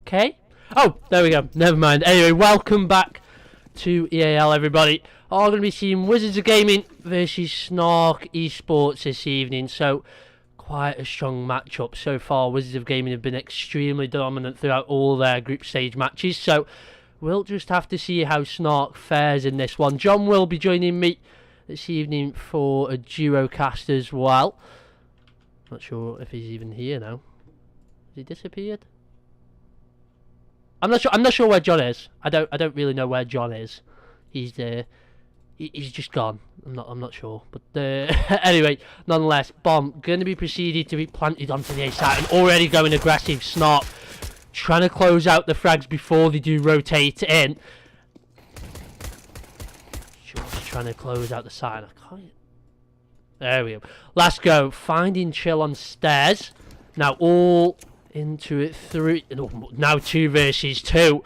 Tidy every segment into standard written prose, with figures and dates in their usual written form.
UK. Oh, there we go. Never mind. Anyway, welcome back to EAL, everybody. All going to be seeing Wizards of Gaming versus Snark Esports this evening. So, quite a strong matchup so far. Wizards of Gaming have been extremely dominant throughout all their group stage matches. So, we'll just have to see how Snark fares in this one. John will be joining me this evening for a duo cast as well. Not sure if he's even here now. Has he disappeared? I'm not sure where John is. I don't really know where John is. He's just gone. I'm not sure. But anyway, nonetheless, bomb going to be proceeded to be planted onto the A side and already going aggressive. Snark trying to close out the frags before they do rotate in. Just trying to close out the side. I can't. There we go. Last go. Finding Chill on stairs. Now all into it. Now 2 versus 2.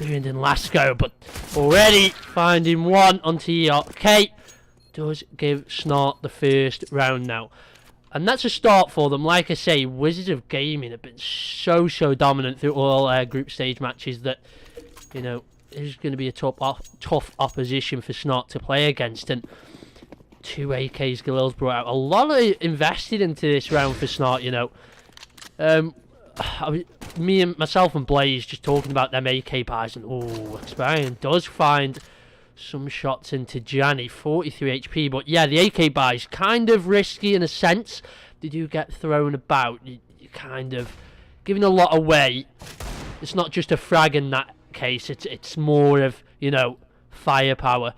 Ruined in last go. But already finding one onto ERK. Does give Snark the first round now. And that's a start for them. Like I say, Wizards of Gaming have been so dominant through all their group stage matches that, you know, it's going to be a tough opposition for Snark to play against. And 2 AKs Galil's brought out. A lot of invested into this round for Snark, you know. Myself and Blaze just talking about them AK buys, and Experian does find some shots into Janny, 43 HP, but yeah, the AK buys kind of risky in a sense. They do get thrown about. You're kind of giving a lot away. It's not just a frag in that case, it's more of, you know, firepower.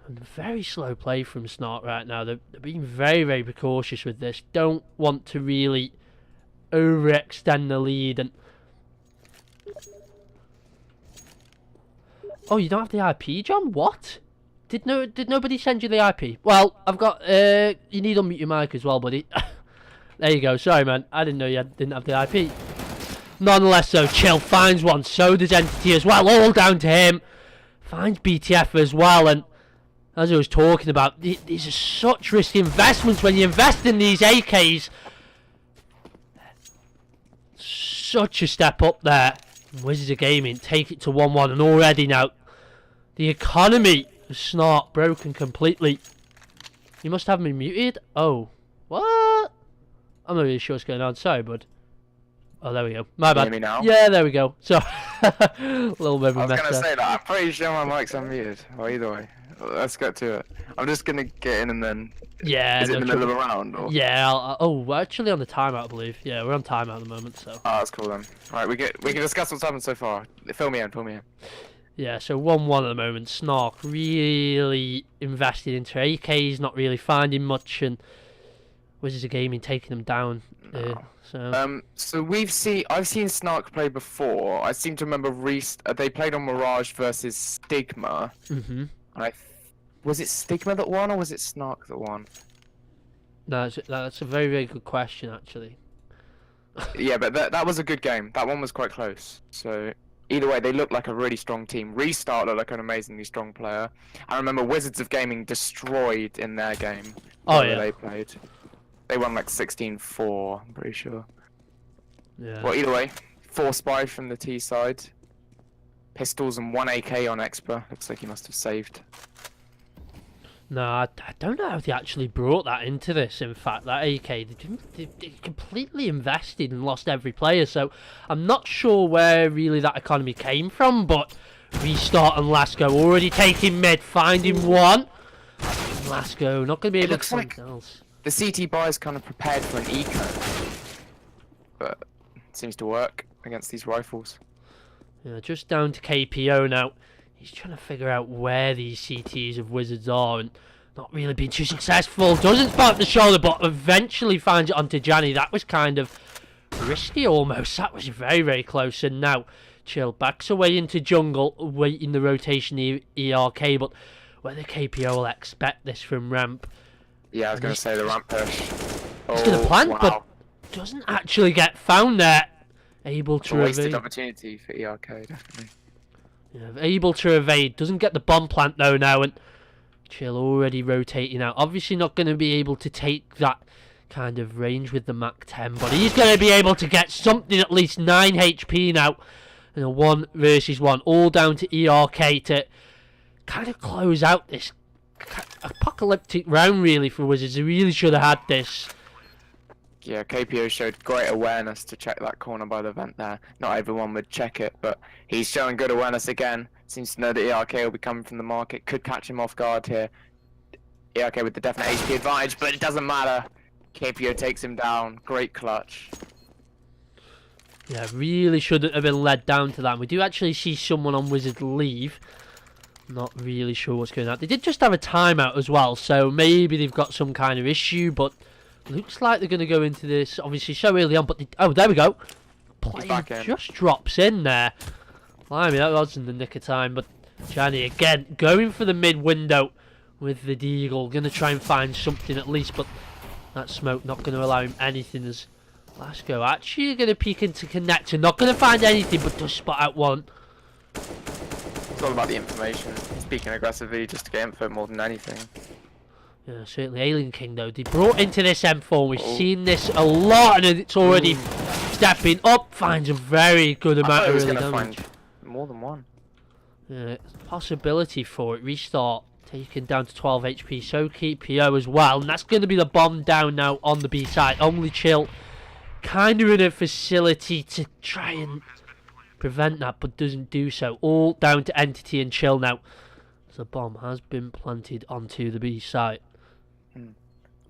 And very slow play from Snark right now. They're being very precautious with this. Don't want to really overextend the lead. And oh, you don't have the IP, John? What? Did nobody send you the IP? Well, I've got you need to unmute your mic as well, buddy. There you go. Sorry, man. I didn't know you didn't have the IP. Nonetheless, though, Chill finds one. So does Entity as well. All down to him. Finds BTF as well. And as I was talking about, these are such risky investments when you invest in these AKs. Such a step up there. Wizards of Gaming take it to 1-1, and already now the economy of Snark broken completely. You must have me muted. Oh, what? I'm not really sure what's going on. Sorry, bud. Oh, there we go. My bad. Can you hear me now? Yeah, there we go. So, a little bit of a mess. I was going to there. say that. I'm pretty sure my mic's unmuted. Well, either way. Let's get to it. I'm just going to get in and then... Yeah. Is it in the middle of a round? Or? Yeah. We're actually on the timeout, I believe. Yeah, we're on timeout at the moment, so... Oh, that's cool then. Right, we can discuss what's happened so far. Fill me in. Yeah, so 1-1 at the moment. Snark really invested into AKs, not really finding much, and Wizards of Gaming taking them down. So I've seen Snark play before. I seem to remember they played on Mirage versus Stigma. Mm-hmm. Was it Stigma that won, or was it Snark that won? No, that's a very good question, actually. Yeah, but that was a good game. That one was quite close. So either way, they looked like a really strong team. Restart looked like an amazingly strong player. I remember Wizards of Gaming destroyed in their game. Oh yeah. They played. They won like 16-4, I'm pretty sure. Yeah. Well, either way, 4 spy from the T side. Pistols and 1 AK on Expa. Looks like he must have saved. No, I don't know how they actually brought that into this. In fact, that AK, they completely invested and lost every player. So I'm not sure where really that economy came from. But restart and last go already taking mid, finding one. Last go, not going to be able to find anything else. The CT buy is kind of prepared for an eco, but it seems to work against these rifles. Yeah, just down to KPO now. He's trying to figure out where these CTs of Wizards are, and not really being too successful. Doesn't spot the shoulder, but eventually finds it onto Janny. That was kind of risky almost. That was very close. And now Chill backs away into jungle, waiting the rotation ERK, but whether KPO will expect this from ramp. Yeah, I was going to say the ramp push. He's going to plant, wow. but doesn't actually get found there. Able to evade. Wasted opportunity for ERK, definitely. Yeah, able to evade. Doesn't get the bomb plant though now, and Chill already rotating out. Obviously not going to be able to take that kind of range with the Mach 10, but he's going to be able to get something, at least 9 HP now in a 1 versus 1, all down to ERK to kind of close out this apocalyptic round really for Wizards. They really should have had this. Yeah, KPO showed great awareness to check that corner by the vent there. Not everyone would check it, but he's showing good awareness again. Seems to know that ERK will be coming from the market. Could catch him off guard here. ERK with the definite HP advantage, but it doesn't matter. KPO takes him down. Great clutch. Yeah, really shouldn't have been led down to that. We do actually see someone on Wizard leave. Not really sure what's going on. They did just have a timeout as well, so maybe they've got some kind of issue, but looks like they're going to go into this obviously so early on, but oh, there we go. Player just drops in there. Blimey, that was in the nick of time, but Johnny again going for the mid window with the Deagle. Going to try and find something at least, but that smoke not going to allow him anything as Lasco actually going to peek into connector. Not going to find anything, but does spot out one. It's all about the information. Speaking aggressively just to get info more than anything. Yeah, certainly Alien King though. They brought into this M4. We've seen this a lot, and it's already stepping up. Finds a very good amount of early damage. Find more than one. Yeah, possibility for it. Restart taken down to 12 HP. So KPO as well, and that's going to be the bomb down now on the B side. Only Chill, kind of in a facility to try and prevent that, but doesn't do so. All down to Entity and Chill now. The bomb has been planted onto the B site.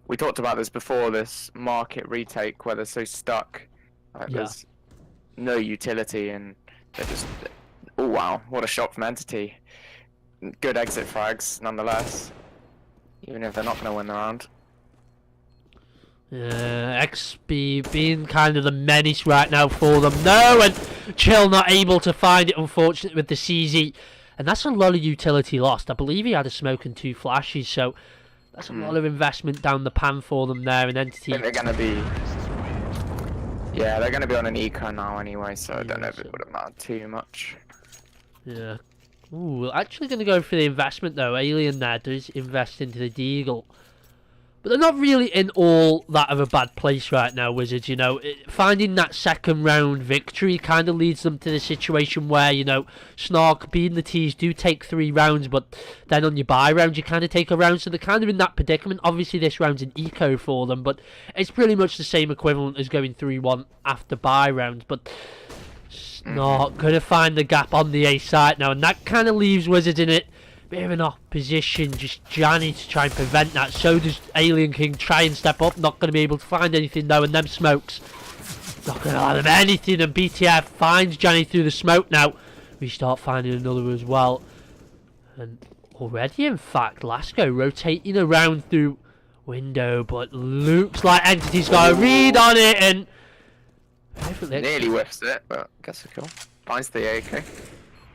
We talked about this before, this market retake where they're so stuck. Like, there's no utility and they're just... Oh wow, what a shot from Entity. Good exit frags nonetheless. Even if they're not going to win the round. Yeah, XB being kind of the menace right now for them. No, and Chill not able to find it, unfortunately, with the CZ. And that's a lot of utility lost. I believe he had a smoke and 2 flashes, so that's a lot of investment down the pan for them there. And Entity, I think they're going to be... Yeah, they're going to be on an eco now anyway, so I don't know if it would have mattered too much. Yeah. Ooh, actually going to go for the investment though. Alien there does invest into the Deagle. But they're not really in all that of a bad place right now, Wizards, you know. Finding that second round victory kind of leads them to the situation where, you know, Snark being the T's do take 3 rounds, but then on your bye round you kind of take a round, so they're kind of in that predicament. Obviously this round's an eco for them, but it's pretty much the same equivalent as going 3-1 after bye rounds, but Snark going to find the gap on the A site now, and that kind of leaves Wizards in it. Bit of an opposition, just Johnny to try and prevent that. So does Alien King try and step up. Not going to be able to find anything though, and them smokes not going to allow them anything. And BTF finds Johnny through the smoke now. We start finding another as well. And already, in fact, Lasco rotating around through window, but looks like Entity's got a read on it, and nearly whiffs it, but gets a kill. Finds the AK.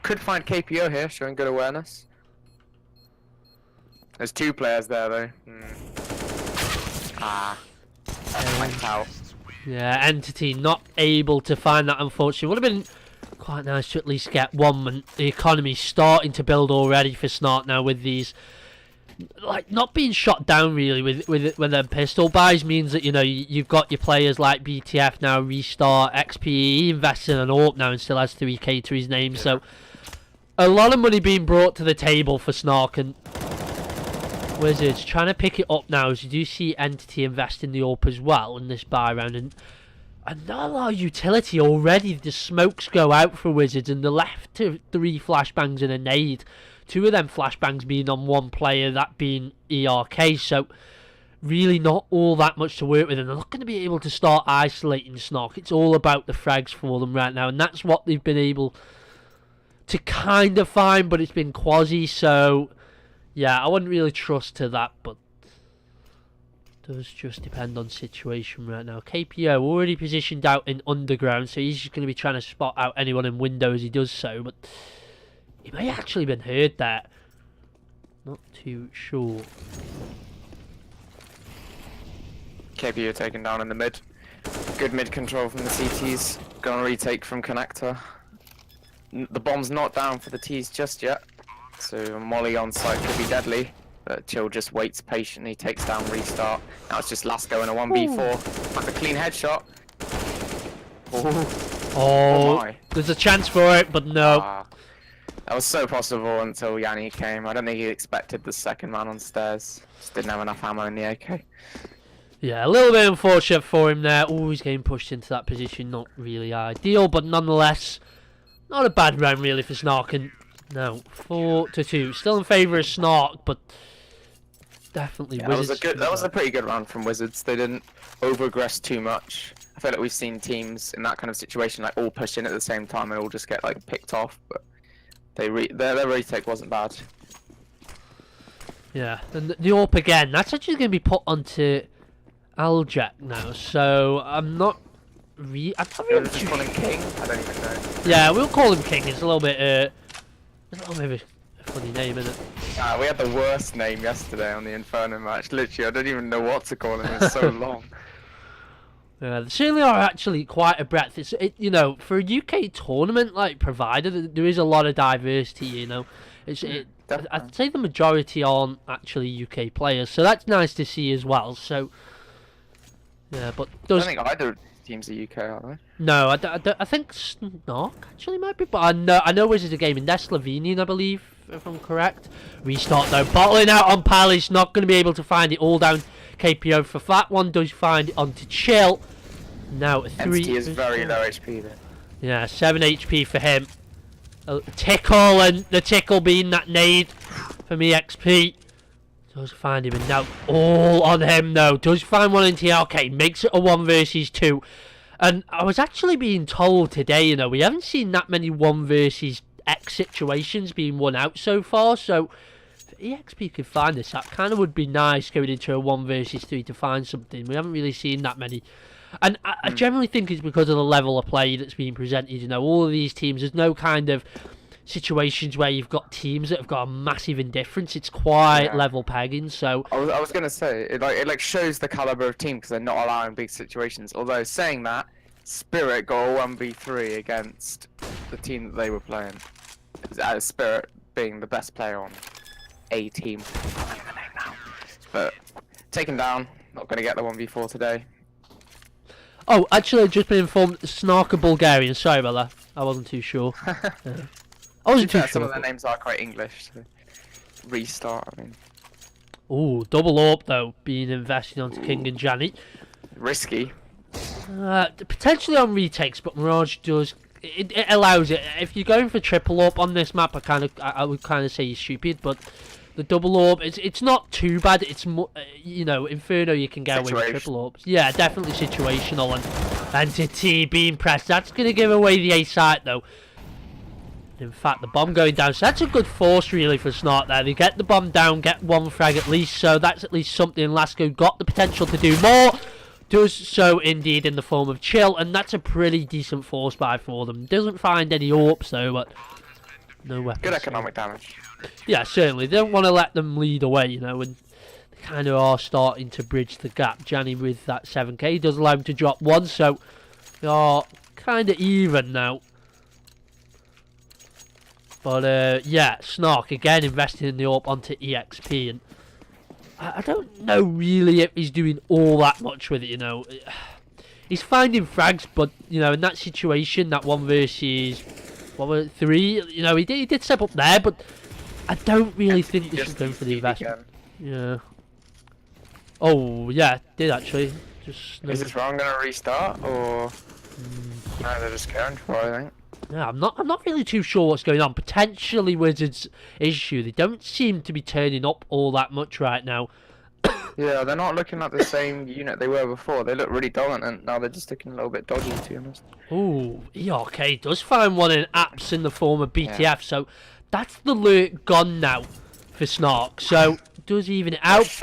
Could find KPO here, showing good awareness. There's 2 players there though. Out. Yeah, Entity not able to find that, unfortunately. Would have been quite nice to at least get one, and the economy's starting to build already for Snark now with these, like, not being shot down really with them pistol buys means that, you know, you've got your players like BTF now, Restart, XPE, investing in an AWP now and still has 3k to his name, so a lot of money being brought to the table for Snark, and Wizards trying to pick it up now as you do see Entity invest in the AWP as well in this buy round, and not a lot of utility already. The smokes go out for Wizards and they're left to 3 flashbangs and a nade. 2 of them flashbangs being on 1 player, that being ERK, so really not all that much to work with, and they're not going to be able to start isolating Snark. It's all about the frags for them right now, and that's what they've been able to kind of find, but it's been quasi, so yeah, I wouldn't really trust to that, but it does just depend on situation right now. KPO already positioned out in underground, so he's just going to be trying to spot out anyone in window as he does so, but he may have actually been heard there. Not too sure. KPO taken down in the mid. Good mid control from the CTs. Gonna retake from connector. The bomb's not down for the T's just yet, so a molly on site could be deadly. But Chill just waits patiently, takes down restart. Now it's just Lasco in a 1v4. Like a clean headshot. Oh, my. there's a chance for it, but no. That was so possible until Yanni came. I don't think he expected the second man on stairs. Just didn't have enough ammo in the AK. Yeah, a little bit unfortunate for him there. Always getting pushed into that position. Not really ideal, but nonetheless, not a bad round really for Snark. And no, 4-2. Still in favour of Snark, but definitely Wizards. That was a pretty good round from Wizards. They didn't over-aggress too much. I feel like we've seen teams in that kind of situation like all push in at the same time and all just get like picked off. But their retake wasn't bad. Yeah, and the AWP again. That's actually going to be put onto Aljak now. So I'm not really. Just call him King. I don't even know. Yeah, we'll call him King. It's a little bit maybe a funny name, isn't it? We had the worst name yesterday on the Inferno match. Literally, I don't even know what to call him. It's so long. Yeah, they certainly are actually quite a breadth. It's you know, for a UK tournament like provided, there is a lot of diversity. You know, I'd say the majority aren't actually UK players, so that's nice to see as well. So yeah, but I don't think either teams are UK, are they? No, I think Snark actually might be, but I know Wizards are gaming. They're Slovenian, I believe, if I'm correct. Restart though, bottling out on Palace, not going to be able to find it all down. KPO for that one does find it onto Chill. Now a 3. He is very low HP then. Yeah, 7 HP for him. A tickle, and the tickle being that nade from EXP. Does find him, and now all on him though. Does find one into TRK, makes it a 1 versus 2. And I was actually being told today, you know, we haven't seen that many 1 versus X situations being won out so far, so EXP could find this. That kind of would be nice going into a 1 versus 3 to find something. We haven't really seen that many. And I generally think it's because of the level of play that's being presented. You know, all of these teams, there's no kind of situations where you've got teams that have got a massive indifference. It's quite level pegging. So I was gonna say it shows the caliber of team because they're not allowing big situations. Although saying that, Spirit got a 1v3 against the team that they were playing. Spirit being the best player on a team. I don't know the name now. But taken down. Not gonna get the 1v4 today. Oh, actually, I've just been informed Snark are Bulgarian. Sorry about that. I wasn't too sure. I wasn't too sure. Some of their names are quite English. So. Restart, I mean. Ooh, double AWP though, being invested onto King and Janny. Risky. Potentially on retakes, but Mirage does. It allows it. If you're going for triple AWP on this map, I would kind of say you're stupid, but the double AWP, it's not too bad. It's more, you know, Inferno you can get away with triple AWPs. Yeah, definitely situational, and Entity being pressed. That's going to give away the A site though. In fact, the bomb going down, so that's a good force really for Snark there. They get the bomb down, get 1 frag at least, so that's at least something. Lasco got the potential to do more. Does so indeed in the form of Chill, and that's a pretty decent force buy for them. Doesn't find any AWPs though, but no weapons. Good economic damage. Yeah, certainly. They don't want to let them lead away, you know, and they kind of are starting to bridge the gap. Janny with that 7k does allow him to drop 1, so they are kind of even now. But yeah, Snark again investing in the AWP onto EXP, and I don't know really if he's doing all that much with it, you know. He's finding frags, but, you know, in that situation, that 1 versus 3, you know, he did step up there, but I don't really think they should go for the investment. Yeah. Oh, yeah, did actually. Just is this wrong gonna restart, or no, they're just caring for it, I think. Yeah, I'm not really too sure what's going on. Potentially Wizards' issue. They don't seem to be turning up all that much right now. Yeah, they're not looking like the same unit they were before. They look really dominant. Now they're just looking a little bit dodgy, to be honest. Ooh, ERK does find one in apps in the form of BTF, so that's the lurk gone now for Snark. So does even it out.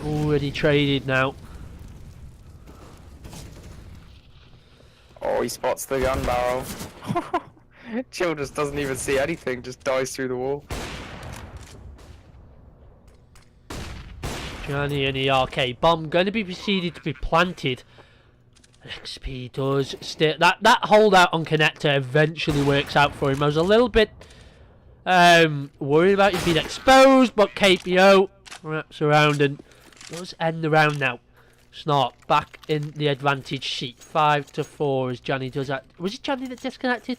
Already traded now. Oh, he spots the gun barrel. Chill just doesn't even see anything, just dies through the wall. Johnny and ERK bomb going to be proceeded to be planted. XP does stay. That holdout on connector eventually works out for him. I was a little bit Worried about you being exposed, but KPO wraps around and does end the round now. Snark back in the advantage seat, 5-4 as Johnny does that. Was it Johnny that disconnected?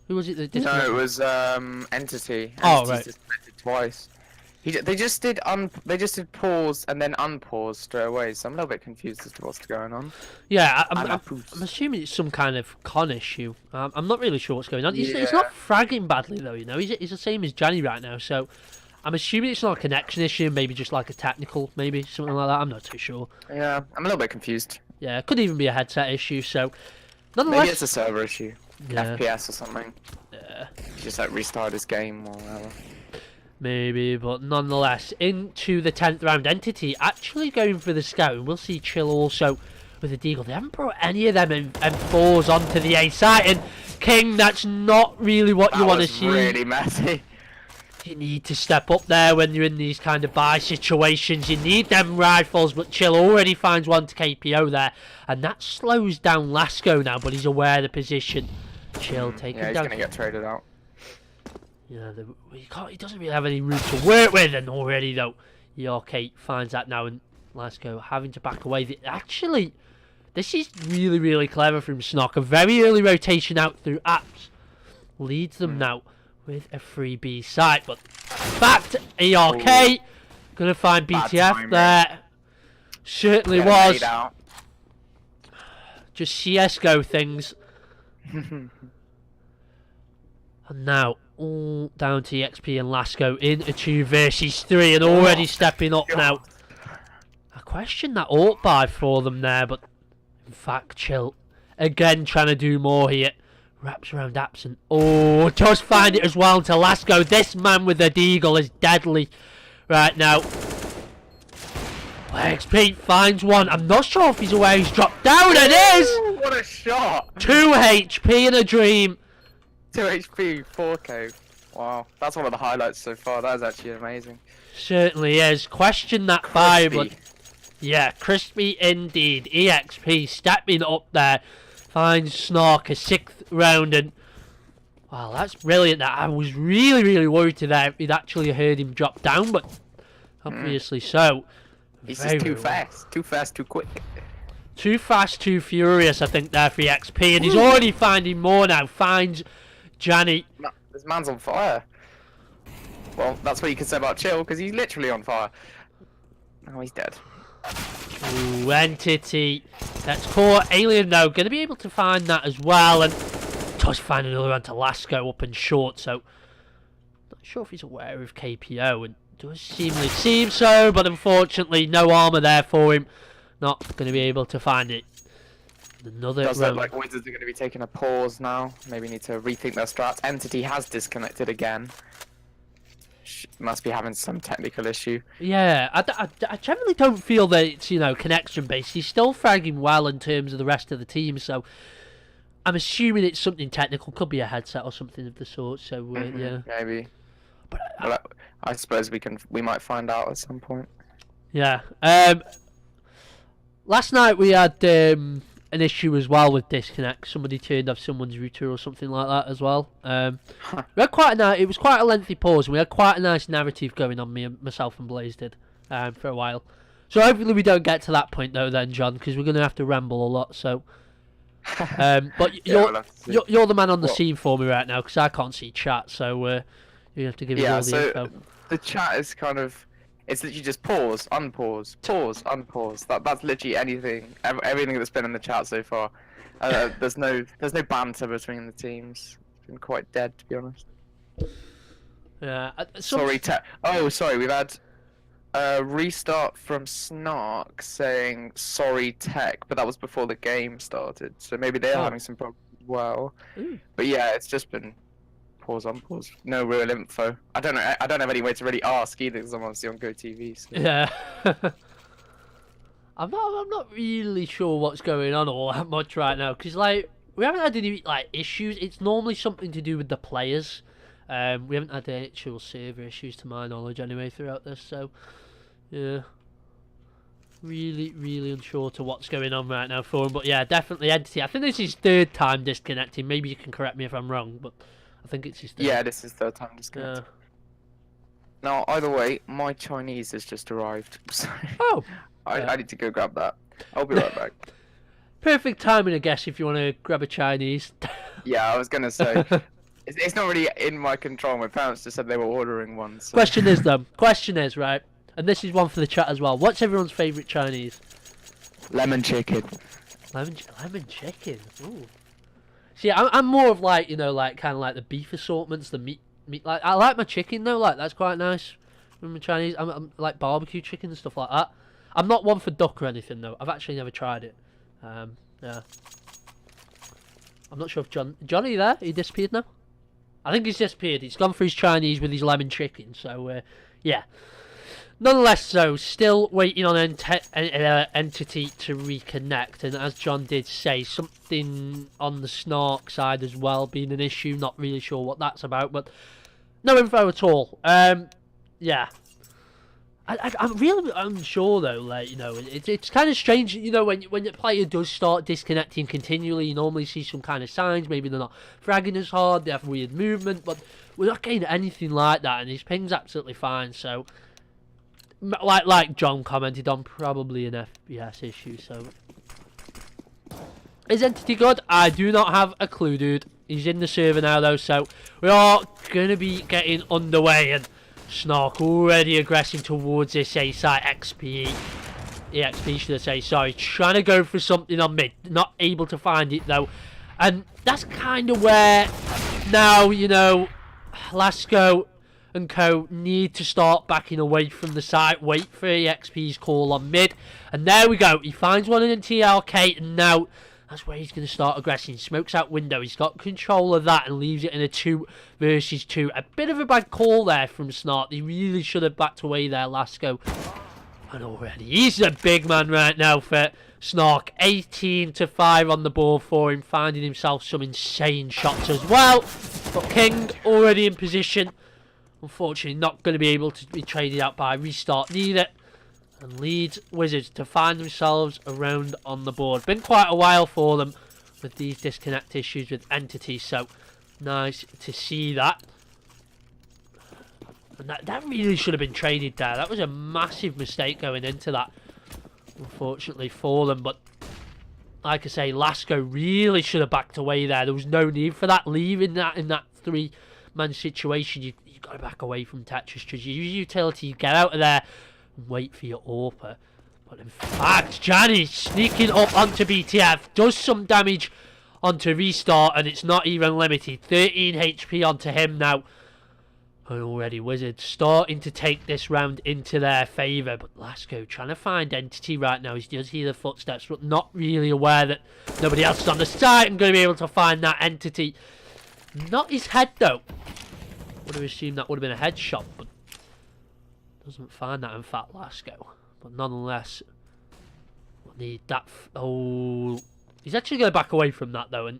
Who was it that disconnected? No, it was Entity. Oh, Entity's right. disconnected twice. They just did pause and then unpause straight away. So I'm a little bit confused as to what's going on. Yeah, I'm assuming it's some kind of con issue. I'm not really sure what's going on. He's not fragging badly though, you know. He's the same as Johnny right now, so I'm assuming it's not a connection issue. Maybe just like a technical, maybe something like that. I'm not too sure. Yeah, I'm a little bit confused. Yeah, it could even be a headset issue. So nonetheless, maybe it's a server issue, yeah. FPS or something. Yeah, Just like restart his game or whatever. maybe, but nonetheless, into the 10th round. Entity actually going for the scout, and we'll see Chill also with the deagle. They haven't brought any of them M4s onto the A site, and King, that's not really what you want to see. That was really messy. You need to step up there when you're in these kind of buy situations. You need them rifles, but Chill already finds one to KPO there, and that slows down Lasco now, but he's aware of the position. Chill taking down. Yeah, he's going to get traded out. Yeah, he doesn't really have any room to work with, and already though, York8 finds that now, and Lasco having to back away. Actually, this is really, really clever from Snark. A very early rotation out through apps leads them now with a 3B site, but back to ERK. Gonna find BTF there. Certainly was. Just CSGO things. And now all down to EXP and Lasco in a 2 versus 3 and already stepping up now. I question that ult buy for them there, but in fact Chill again trying to do more here. Wraps around absent. Oh, just find it as well into Lasco. This man with the deagle is deadly right now. XP finds one. I'm not sure if he's aware he's dropped down. It is! What a shot! 2 HP in a dream. 2 HP, 4k. Wow, that's one of the highlights so far. That is actually amazing. Certainly is. Question that fire, but yeah, crispy indeed. EXP stepping up there. Finds Snark a 6th round, and wow, that's brilliant. That I was really, really worried to that he'd actually heard him drop down, but obviously so. He's just too fast. Too fast, too quick. Too fast, too furious, I think, there for EXP, and he's already finding more now. Finds Johnny. This man's on fire. Well, that's what you can say about Chill, because he's literally on fire. Oh, he's dead. Ooh, Entity. That's caught. Alien, though, going to be able to find that as well, and does find another one to Lasco up and short, so not sure if he's aware of KPO, and does seem so, but unfortunately no armor there for him. Not going to be able to find it. Another does look like Wizards are going to be taking a pause now. Maybe need to rethink their strats. Entity has disconnected again. Must be having some technical issue. Yeah, I generally don't feel that it's, you know, connection based. He's still fragging well in terms of the rest of the team, so I'm assuming it's something technical. Could be a headset or something of the sort. So yeah, maybe. But I suppose we might find out at some point. Yeah. Last night we had an issue as well with disconnect. Somebody turned off someone's router or something like that as well. We had it was quite a lengthy pause, and we had quite a nice narrative going on, myself and Blaze did, for a while. So hopefully we don't get to that point though then, John, because we're going to have to ramble a lot. So, but you're the man on the scene for me right now, because I can't see chat, so you have to give me all the info. The chat is kind of, it's literally just pause, unpause, pause, unpause. That's literally everything that's been in the chat so far. There's no banter between the teams. It's been quite dead, to be honest. Yeah. Sorry, we've had a restart from Snark saying sorry tech, but that was before the game started, so maybe they're having some problems as well. But yeah, it's just been pause, unpause. No real info. I don't know. I don't have any way to really ask either, because I'm obviously on GoTV. So. Yeah. I'm not really sure what's going on all that much right now, because like we haven't had any like issues. It's normally something to do with the players. We haven't had any actual server issues to my knowledge anyway throughout this. So yeah, really unsure to what's going on right now for him. But yeah, definitely Entity. I think this is his 3rd time disconnecting. Maybe you can correct me if I'm wrong, but I think it's his third. Yeah, this is third time disconnected. Now, either way, my Chinese has just arrived, so Oh! I need to go grab that. I'll be right back. Perfect timing, I guess, if you want to grab a Chinese. Yeah, I was gonna say, it's not really in my control. My parents just said they were ordering one. So. Question is, though, right, and this is one for the chat as well. What's everyone's favourite Chinese? Lemon chicken. Lemon chicken. Ooh. See, I'm more of like, you know, like kind of like the beef assortments, the meat. Like I like my chicken though. Like that's quite nice. From the Chinese, I'm like barbecue chicken and stuff like that. I'm not one for duck or anything though. I've actually never tried it. Yeah. I'm not sure if Johnny there. He disappeared now. I think he's disappeared. He's gone for his Chinese with his lemon chicken. So yeah. Nonetheless, so still waiting on Entity to reconnect, and as John did say, something on the Snark side as well being an issue. Not really sure what that's about, but no info at all. Yeah, I'm really unsure though. Like, you know, it's kind of strange. You know, when the player does start disconnecting continually, you normally see some kind of signs. Maybe they're not fragging as hard, they have weird movement, but we're not getting anything like that, and his ping's absolutely fine. So. Like John commented on, probably an FPS issue. So, is Entity good? I do not have a clue, dude. He's in the server now, though, so we are gonna be getting underway. And Snark already aggressing towards this A site. EXP should I say? Sorry, trying to go for something on mid, not able to find it though, and that's kind of where now, you know, Lasco and co need to start backing away from the site, wait for EXP's call on mid, and there we go. He finds one in TLK, and now that's where he's going to start aggressing. Smokes out window. He's got control of that and leaves it in a 2 versus 2. A bit of a bad call there from Snark. He really should have backed away there, Lasco. And already he's a big man right now for Snark. 18-5 on the board for him, finding himself some insane shots as well. But King already in position. Unfortunately, not going to be able to be traded out by restart neither. And leads Wizards to find themselves around on the board. Been quite a while for them with these disconnect issues with entities, so nice to see that. And that really should have been traded there. That was a massive mistake going into that, unfortunately for them. But like I say, Lasco really should have backed away there. There was no need for that. Leaving that in that 3-man situation, you've got to back away from Tetris. Because you use utility, you get out of there and wait for your AWPer. But in fact, Johnny sneaking up onto BTF, does some damage onto restart, and it's not even limited. 13 HP onto him now. And already Wizards starting to take this round into their favour. But Lasco trying to find Entity right now. He does hear the footsteps, but not really aware that nobody else is on the site and going to be able to find that Entity. Not his head though. Would have assumed that would have been a headshot, but doesn't find that in fact, Lasco. But nonetheless, need that. Oh, he's actually going to back away from that though, and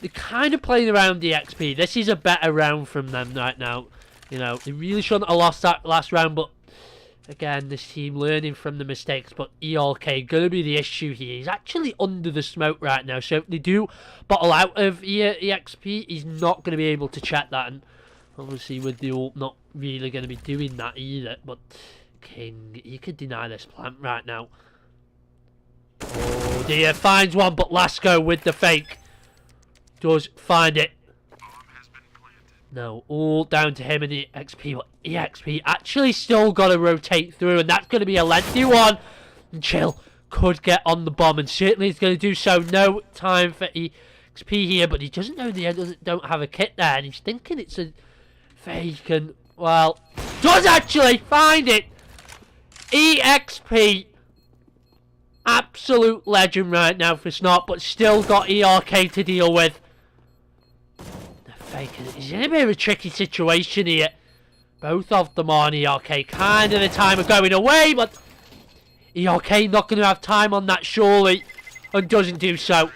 they're kind of playing around the XP. This is a better round from them right now. You know, they really shouldn't have lost that last round, but again, this team learning from the mistakes. But ELK going to be the issue here. He's actually under the smoke right now, so if they do bottle out of EXP, he's not going to be able to check that. And obviously, with the ult, not really going to be doing that either. But King, he could deny this plant right now. Oh dear, finds one, but Lasco with the fake does find it. No, all down to him and the EXP. But EXP actually still got to rotate through, and that's going to be a lengthy one. And Chill could get on the bomb, and certainly he's going to do so. No time for EXP here, but he doesn't know don't have a kit there, and he's thinking it's a fake, and well, does actually find it. EXP, absolute legend right now for Snark, but still got ERK to deal with. He's in a bit of a tricky situation here. Both of them on ERK. Kind of the time of going away, but ERK not going to have time on that surely, and doesn't do so.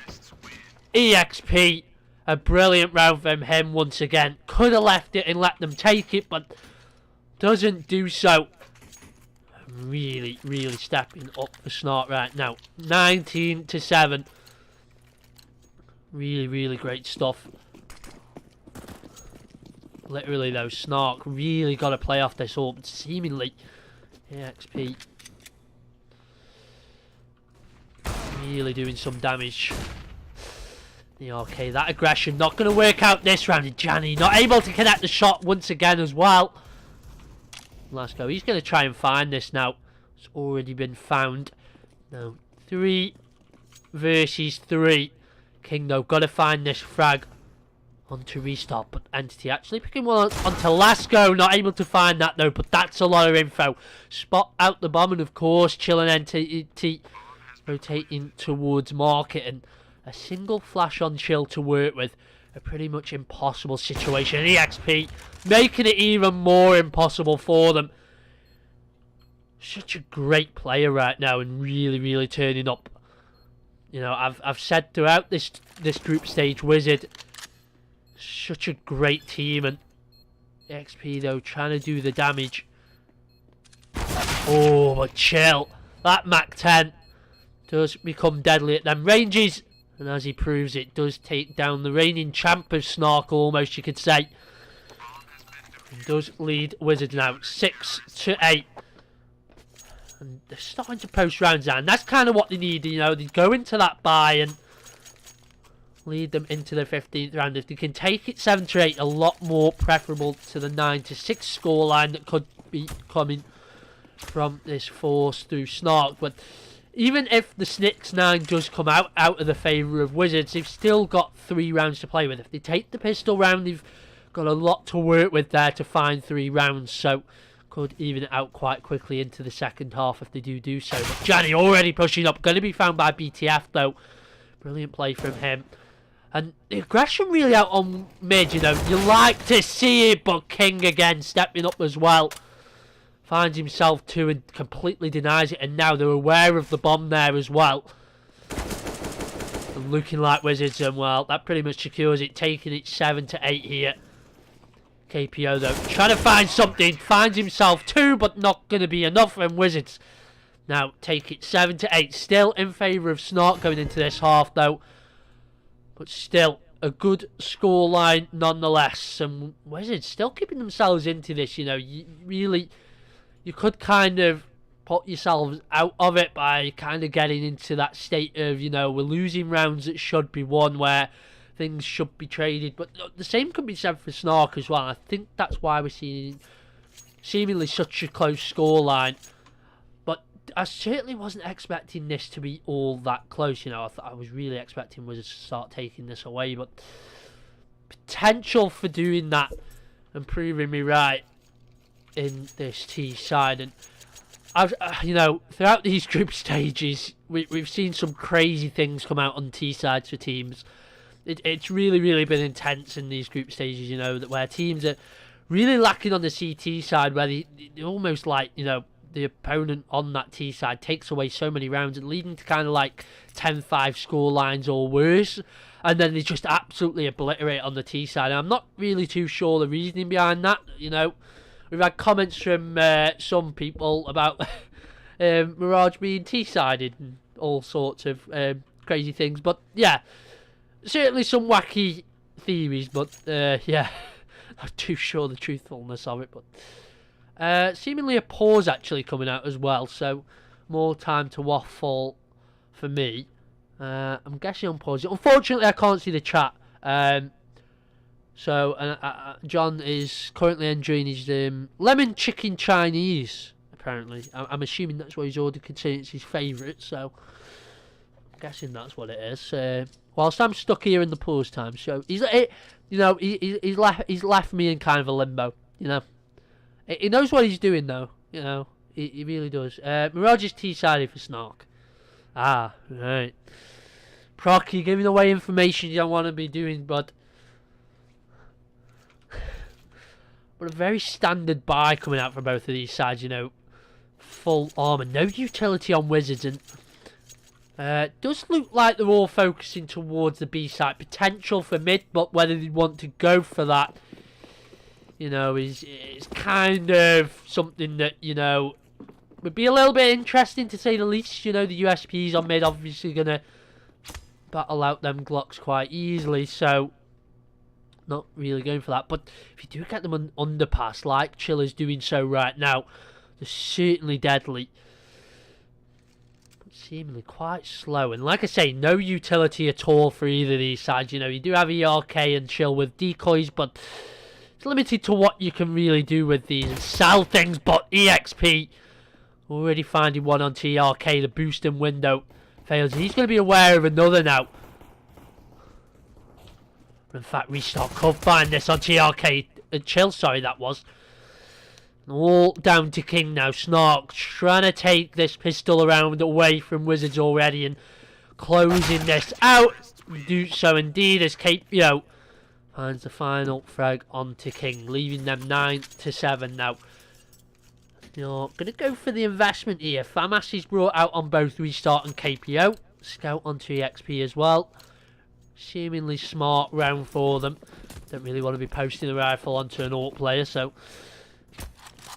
EXP, a brilliant round from him once again. Could have left it and let them take it, but doesn't do so. Really, really stepping up for Snark right now. 19-7. Really, really great stuff. literally though, Snark really got to play off this ult. Seemingly, EXP really doing some damage. Yeah, okay, that aggression not going to work out this round. And Janny not able to connect the shot once again as well. Let's go. He's going to try and find this now. It's already been found. Now, 3 versus 3. King, though, got to find this frag onto restart. But Entity actually picking one onto Lasco. Not able to find that, though. But that's a lot of info. Spot out the bomb. And, of course, Chill and Entity rotating towards Market. And a single flash on Chill to work with. A pretty much impossible situation. EXP making it even more impossible for them. Such a great player right now and really turning up. You know, I've said throughout this group stage, Wizard, such a great team, and EXP though trying to do the damage. Oh, but Chill, that Mach 10 does become deadly at them ranges. And as he proves, it does take down the reigning champ of Snark, almost you could say. It does lead Wizards now 6-8. And they're starting to post rounds out. And that's kind of what they need, you know. They go into that bye and lead them into the 15th round. If they can take it 7-8, a lot more preferable to the 9-6 scoreline that could be coming from this force through Snark. But even if the Snicks 9 does come out of the favour of Wizards, they've still got 3 rounds to play with. If they take the pistol round, they've got a lot to work with there to find 3 rounds. So, could even it out quite quickly into the second half if they do so. But Janny already pushing up. Going to be found by BTF, though. Brilliant play from him. And the aggression really out on mid, you know. You like to see it, but King again stepping up as well. Finds himself too and completely denies it, and now they're aware of the bomb there as well. And looking like Wizards, and well, that pretty much secures it, taking it 7-8 here. KPO though, trying to find something, finds himself 2, but not going to be enough, and Wizards now take it 7-8. Still in favour of Snark going into this half though, but still a good scoreline nonetheless. And Wizards still keeping themselves into this, you know. You could kind of put yourselves out of it by kind of getting into that state of, you know, we're losing rounds that should be won, where things should be traded. But the same could be said for Snark as well. I think that's why we're seeing seemingly such a close scoreline. But I certainly wasn't expecting this to be all that close, you know. I was really expecting Wizards to start taking this away. But potential for doing that and proving me right in this T side. And I've you know, throughout these group stages we've seen some crazy things come out on T sides for teams. It's really been intense in these group stages, you know, that where teams are really lacking on the CT side, where they almost like, you know, the opponent on that T side takes away so many rounds and leading to kind of like 10-5 score lines or worse, and then they just absolutely obliterate on the T side. And I'm not really too sure the reasoning behind that, you know. We've had comments from some people about Mirage being T-sided and all sorts of crazy things. But yeah, certainly some wacky theories. But yeah, not too sure the truthfulness of it. But seemingly a pause actually coming out as well. So more time to waffle for me. I'm guessing on pause. Unfortunately, I can't see the chat. So, John is currently enjoying his lemon chicken Chinese, apparently. I'm assuming that's what he's ordered, considering it's his favourite, so I'm guessing that's what it is. Whilst I'm stuck here in the pause time, so he's left me in kind of a limbo, you know. He knows what he's doing, though, you know. He really does. Mirage is T-sided for Snark. Ah, right. Proc, you're giving away information you don't want to be doing, bud. But a very standard buy coming out from both of these sides, you know. Full armour, no utility on Wizards, and does look like they're all focusing towards the B side. Potential for mid, but whether they want to go for that, you know, is kind of something that, you know, would be a little bit interesting to say the least. You know, the USPs on mid obviously going to battle out them Glocks quite easily, so not really going for that. But if you do get them on underpass, like Chill is doing so right now, they're certainly deadly. But seemingly quite slow. And like I say, no utility at all for either of these sides. You know, you do have ERK and Chill with decoys, but it's limited to what you can really do with these and sell things. But EXP already finding one onto ERK. The boosting window fails. He's going to be aware of another now. In fact, Restart could find this on TRK. Chill, sorry, that was. All down to King now. Snark trying to take this pistol around away from Wizards already and closing this out. Do so indeed as KPO finds the final frag onto King, leaving them 9-7 now. You're going to go for the investment here. FAMAS is brought out on both Restart and KPO. Scout onto EXP as well. Seemingly smart round for them. Don't really want to be posting the rifle onto an AWP player, so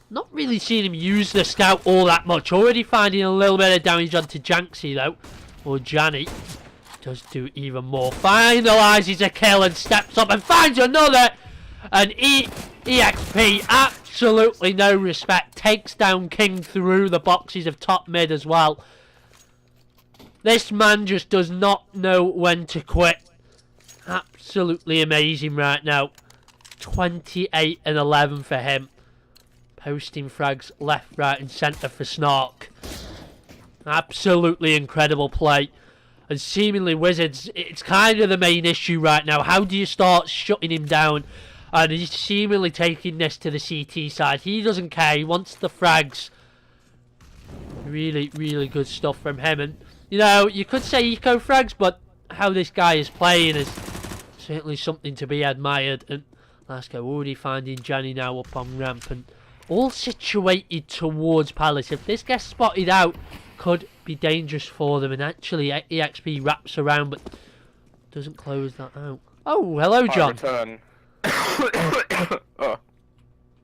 not really seeing him use the scout all that much. Already finding a little bit of damage onto Janksy though, or Janny. Does do even more. Finalises a kill and steps up and finds another. And EXP, absolutely no respect, takes down King through the boxes of top mid as well. This man just does not know when to quit. Absolutely amazing right now. 28 and 11 for him. Posting frags left, right and centre for Snark. Absolutely incredible play. And seemingly Wizards, it's kind of the main issue right now. How do you start shutting him down? And he's seemingly taking this to the CT side. He doesn't care. He wants the frags. Really, really good stuff from him. And, you know, you could say eco frags, but how this guy is playing is certainly something to be admired. And let's go. Already finding Johnny now up on ramp. And all situated towards Palace. If this gets spotted out, could be dangerous for them. And actually, EXP wraps around, but doesn't close that out. Oh, hello, John. Return. Are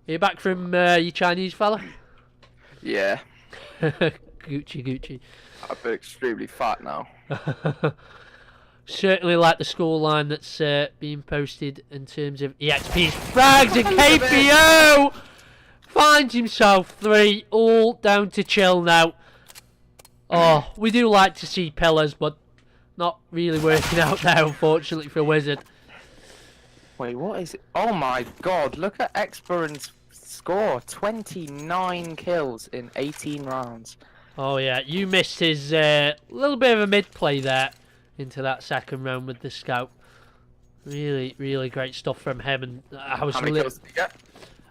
you back from your Chinese fella? Yeah. Gucci. I'm extremely fat now. Certainly like the scoreline that's being posted in terms of EXP's frags, and KPO finds himself 3, all down to Chill now. Oh, we do like to see pillars, but not really working out there, unfortunately, for Wizard. Wait, what is it? Oh my god, look at Experon's score. 29 kills in 18 rounds. Oh yeah, you missed his little bit of a mid-play there into that second round with the scout. Really, really great stuff from him. And I was How many kills did he get?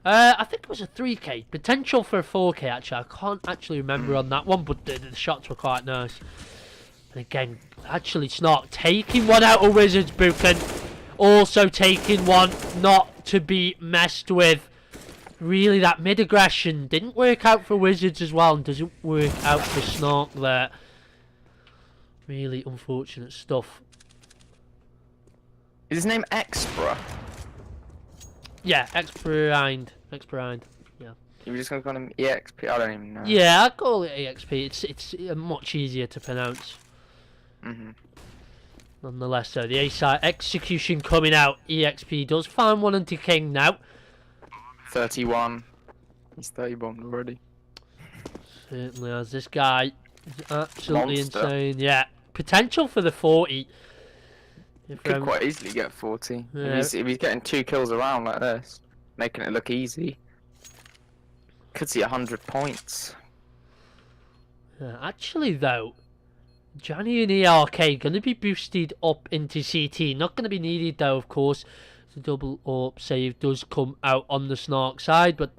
I think it was a 3k. Potential for a 4k, actually. I can't actually remember on that one, but the shots were quite nice. And again, actually, Snark taking one out of Wizards book and also taking one not to be messed with. Really, that mid-aggression didn't work out for Wizards as well, and doesn't work out for Snark there. Really unfortunate stuff. Is his name Expera? Yeah, Experind. Yeah. You were just gonna call him EXP? I don't even know. Yeah, I call it EXP. It's much easier to pronounce. Nonetheless, so the A side execution coming out. EXP does find one into King now. 31. He's 31 already. Certainly has. This guy is absolutely Monster. insane. Yeah, potential for the 40. Could quite easily get 40. Yeah. If he's getting 2 kills around like this, making it look easy. Could see 100 points. Yeah, actually, though, Johnny and ERK going to be boosted up into CT. Not going to be needed, though, of course. The double AWP save does come out on the Snark side, but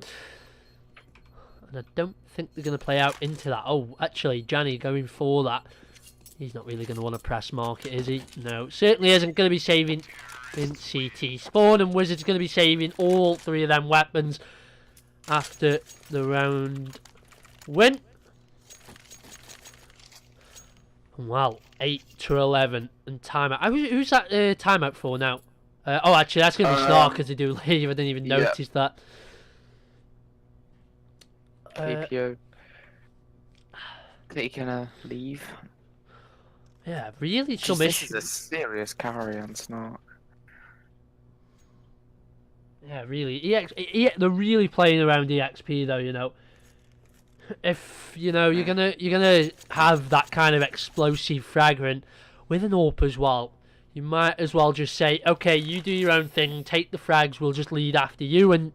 and I don't think they're going to play out into that. Oh, actually, Johnny going for that. He's not really going to want to press market, is he? No, certainly isn't going to be saving in CT. Spawn and Wizard's going to be saving all 3 of them weapons after the round win. Well, 8-11 and timeout. Who's that timeout for now? Oh, actually, that's going to be Snark as they do leave. I didn't even notice that. KPO. They gonna leave. Yeah, really Jeez, some this issues. is a serious carry on Snark. Yeah, really. They're really playing around EXP though. If you're gonna have that kind of explosive fragment with an AWP as well, you might as well just say, okay, you do your own thing, take the frags, we'll just lead after you, and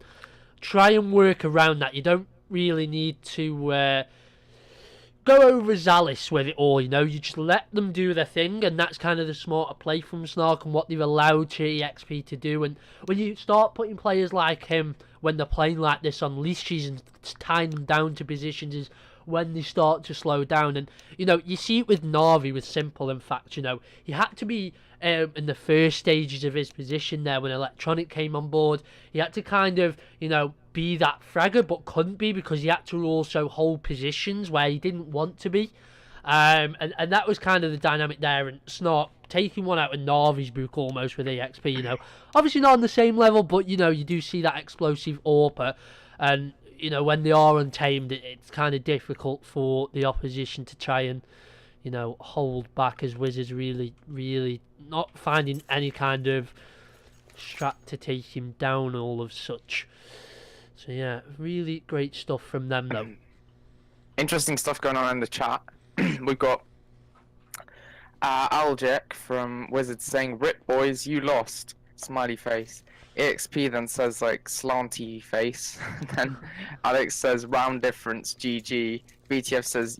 try and work around that. You don't really need to go overzealous with it all, you just let them do their thing, and that's kind of the smarter play from Snark and what they've allowed to EXP to do. And when you start putting players like him, when they're playing like this on leashes and tying them down to positions, is when they start to slow down. And you see it with Navi, with Simple. In fact, he had to be in the first stages of his position there when Electronic came on board. He had to kind of be that fragger, but couldn't be because he had to also hold positions where he didn't want to be. And that was kind of the dynamic there. And Snark taking one out of Navi's book almost with EXP, obviously not on the same level, but you do see that explosive AWPer. And when they are untamed, it's kind of difficult for the opposition to try and hold back, as Wizards really not finding any kind of strat to take him down, all of such. So yeah, really great stuff from them though. Interesting stuff going on in the chat. We've got Aljek from Wizards saying, "Rip boys, you lost." Smiley face. EXP then says like slanty face. Then Alex says round difference GG. BTF says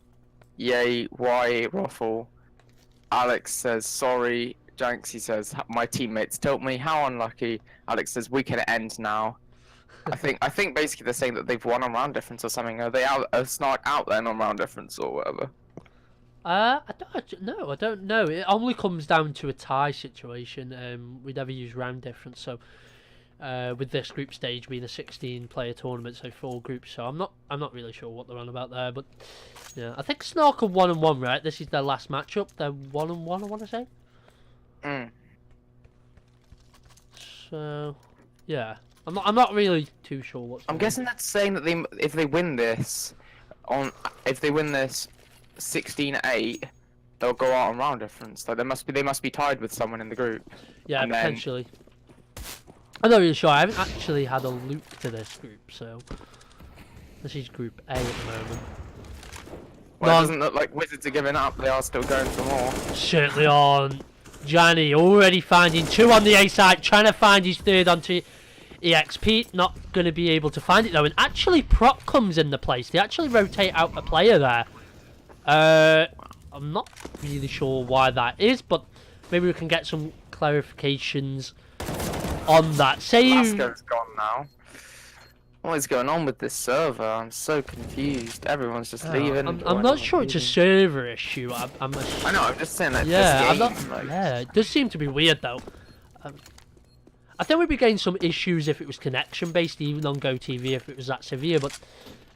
yay why ruffle. Alex says sorry. Janksy says my teammates told me how unlucky. Alex says we can end now. I think basically they're saying that they've won on round difference or something. Are they out? Are Snark out then on round difference or whatever? I don't know. It only comes down to a tie situation. We never use round difference, so with this group stage being a 16-player tournament, so 4 groups. So I'm not really sure what they're on about there, but yeah, I think Snark are 1-1, right? This is their last matchup. They're 1-1, I want to say. So yeah, I'm not really too sure what's. I'm guessing that's saying that if they win this 16-8, they'll go out on round difference. Like they must be tied with someone in the group. Yeah, and potentially. I'm not really sure. I haven't actually had a look to this group, so this is Group A at the moment. Well, it doesn't look like Wizards are giving up. They are still going for more. Certainly on. Johnny already finding 2 on the A side, trying to find his 3rd onto EXP. Not going to be able to find it though. And actually, Proc comes in the place. They actually rotate out a player there. I'm not really sure why that is, but maybe we can get some clarifications on that. Lasco's gone now. What is going on with this server? I'm so confused. Everyone's just leaving. I'm not sure it's a server issue. I know. I'm just saying that. Yeah, this game, yeah, it does seem to be weird though. I think we'd be getting some issues if it was connection based, even on GoTV, if it was that severe. But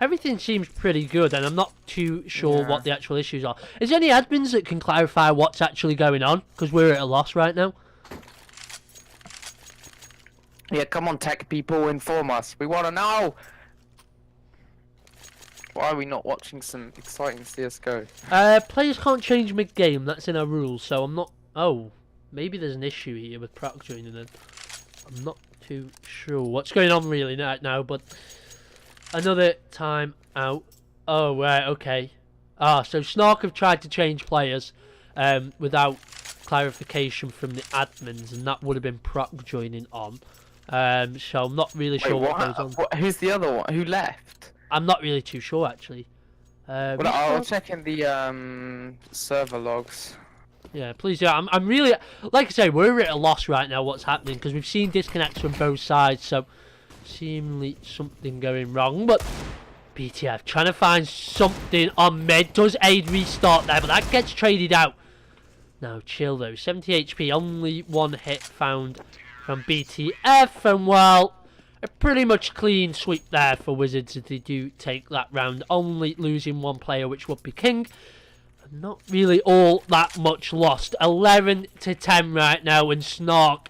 everything seems pretty good, and I'm not too sure what the actual issues are. Is there any admins that can clarify what's actually going on? Because we're at a loss right now. Yeah, come on, tech people, inform us. We want to know. Why are we not watching some exciting CS:GO? Players can't change mid-game. That's in our rules, so I'm not. Oh, maybe there's an issue here with Proc joining in. I'm not too sure what's going on really now, but another time out. Oh, right, okay. So Snark have tried to change players without clarification from the admins, and that would have been Proc joining on. So I'm not really sure what goes on. Who's the other one? Who left? I'm not really too sure actually. Well, I'll check in the server logs. Yeah, please. Yeah, I'm really, like I say, we're at a loss right now. What's happening? Because we've seen disconnects from both sides, so seemingly something going wrong. But BTF trying to find something on mid. Does aid restart there, but that gets traded out. Now chill though. 70 HP. Only 1 hit found from BTF, and well, a pretty much clean sweep there for Wizards if they do take that round. Only losing 1 player, which would be King. Not really all that much lost. 11-10 right now, and Snark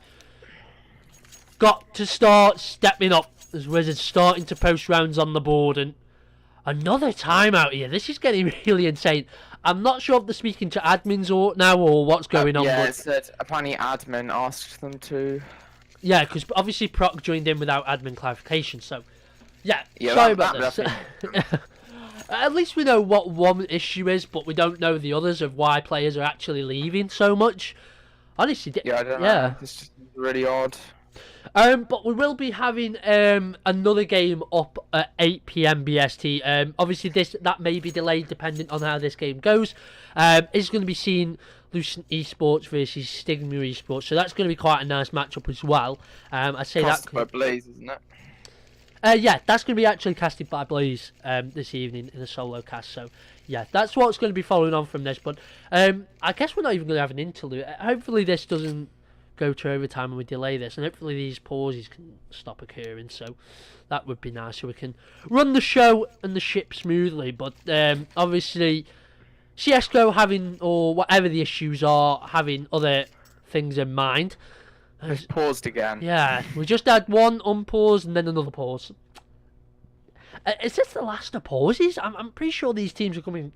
got to start stepping up as Wizards starting to post rounds on the board. And another timeout here. This is getting really insane. I'm not sure if they're speaking to admins or what's going on. Yeah, but it said apparently admin asked them to. Yeah, because obviously Proc joined in without admin clarification, so yeah, Yeah, sorry that- about that- this. At least we know what one issue is, but we don't know the others of why players are actually leaving so much. Honestly, Yeah, I don't yeah. know. It's just really odd. But we will be having another game up at 8 p.m. BST. Obviously that may be delayed depending on how this game goes. It's going to be seeing Lucent Esports versus Stigma Esports, so that's going to be quite a nice matchup as well. I say Cast that. by Blaze, isn't it? Yeah, that's going to be actually casted by Blaze this evening in a solo cast. So, yeah, that's what's going to be following on from this. But I guess we're not even going to have an interlude. Hopefully this doesn't go to overtime and we delay this. And hopefully these pauses can stop occurring. So that would be nice so we can run the show and the ship smoothly. But obviously CSGO having, or whatever the issues are, having other things in mind. It's paused again. Yeah, we just had one unpause and then another pause. Is this the last of pauses? I'm pretty sure these teams are coming.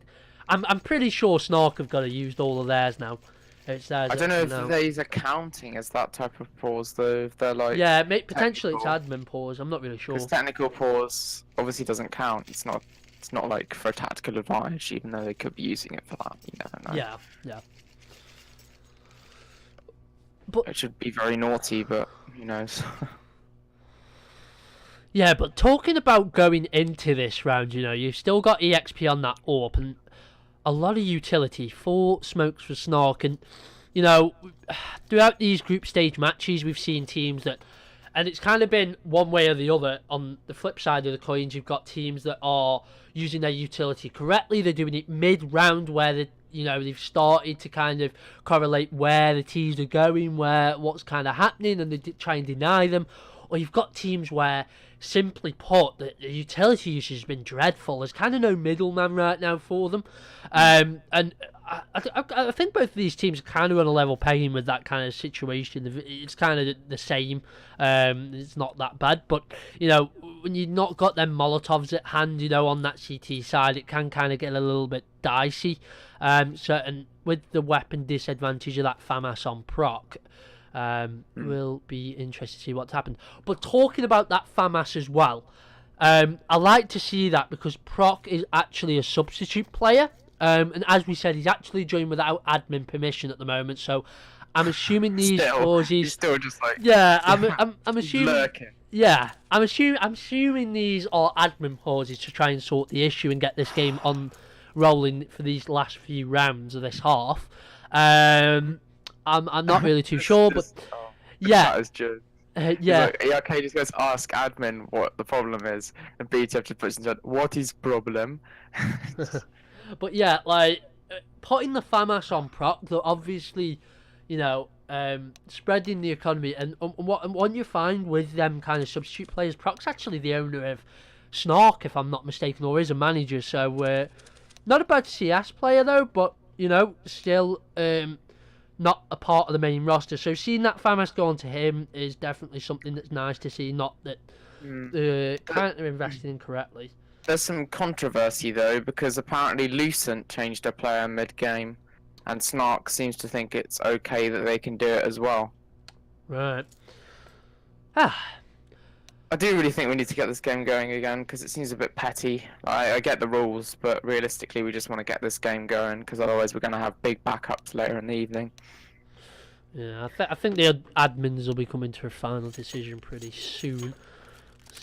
I'm pretty sure Snark have got to use all of theirs now. It's theirs. I don't know if these are counting as that type of pause though. If they're like potentially it's admin pause. I'm not really sure. because technical pause obviously doesn't count. It's not like for a tactical advantage, even though they could be using it for that. You never know. Yeah. But it should be very naughty, but who knows? Yeah, but talking about going into this round, you've still got EXP on that AWP and a lot of utility, 4 smokes for Snark, and throughout these group stage matches we've seen teams that, and it's kind of been one way or the other. On the flip side of the coins, you've got teams that are using their utility correctly. They're doing it mid-round where they've started to kind of correlate where the teams are going, what's kind of happening, and they try and deny them. Or you've got teams where, simply put, the utility usage has been dreadful. There's kind of no middleman right now for them. And I think both of these teams are kind of on a level playing with that kind of situation. It's kind of the same. It's not that bad. But, when you've not got them Molotovs at hand, on that CT side, it can kind of get a little bit dicey. And with the weapon disadvantage of that FAMAS on proc, will be interested to see what's happened. But talking about that FAMAS as well, I like to see that because proc is actually a substitute player. And as we said, he's actually joined without admin permission at the moment. So I'm assuming these pauses. He's still just like I'm assuming. Lurking. Yeah, I'm assuming these are admin pauses to try and sort the issue and get this game on rolling for these last few rounds of this half. I'm not really too sure, but yeah. That is just. Yeah. Like, ERK just goes ask admin what the problem is, and BTF just puts in what is problem. But yeah, like putting the FAMAS on proc, though, obviously, spreading the economy, and what you find with them kind of substitute players, proc's actually the owner of Snark, if I'm not mistaken, or is a manager. So not a bad CS player though, but still not a part of the main roster. So seeing that FAMAS go on to him is definitely something that's nice to see. Not that kind of investing in correctly. There's some controversy though, because apparently Lucent changed a player mid-game, and Snark seems to think it's okay that they can do it as well. Right. I do really think we need to get this game going again, because it seems a bit petty. I get the rules, but realistically we just want to get this game going, because otherwise we're going to have big backups later in the evening. Yeah, I think the admins will be coming to a final decision pretty soon.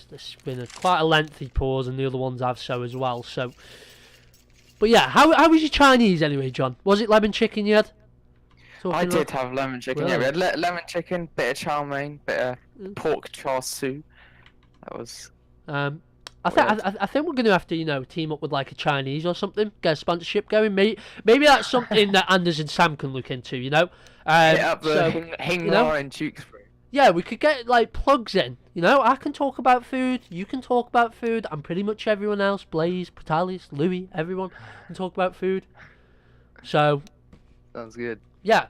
It's been quite a lengthy pause, and the other ones have so as well. So, but yeah, how was your Chinese anyway, John? Was it lemon chicken you had? I did have lemon chicken. Really? Yeah, we had lemon chicken, bit of chow mein, bit of pork char siu. That was. I think we're gonna have to team up with like a Chinese or something, get a sponsorship going. Maybe that's something that Anders and Sam can look into. Hit up the Hingwa and Tewkesbury. Yeah, we could get like plugs in. I can talk about food. You can talk about food. And pretty much everyone else, Blaze, Pratalis, Louis, everyone can talk about food. So. Sounds good. Yeah.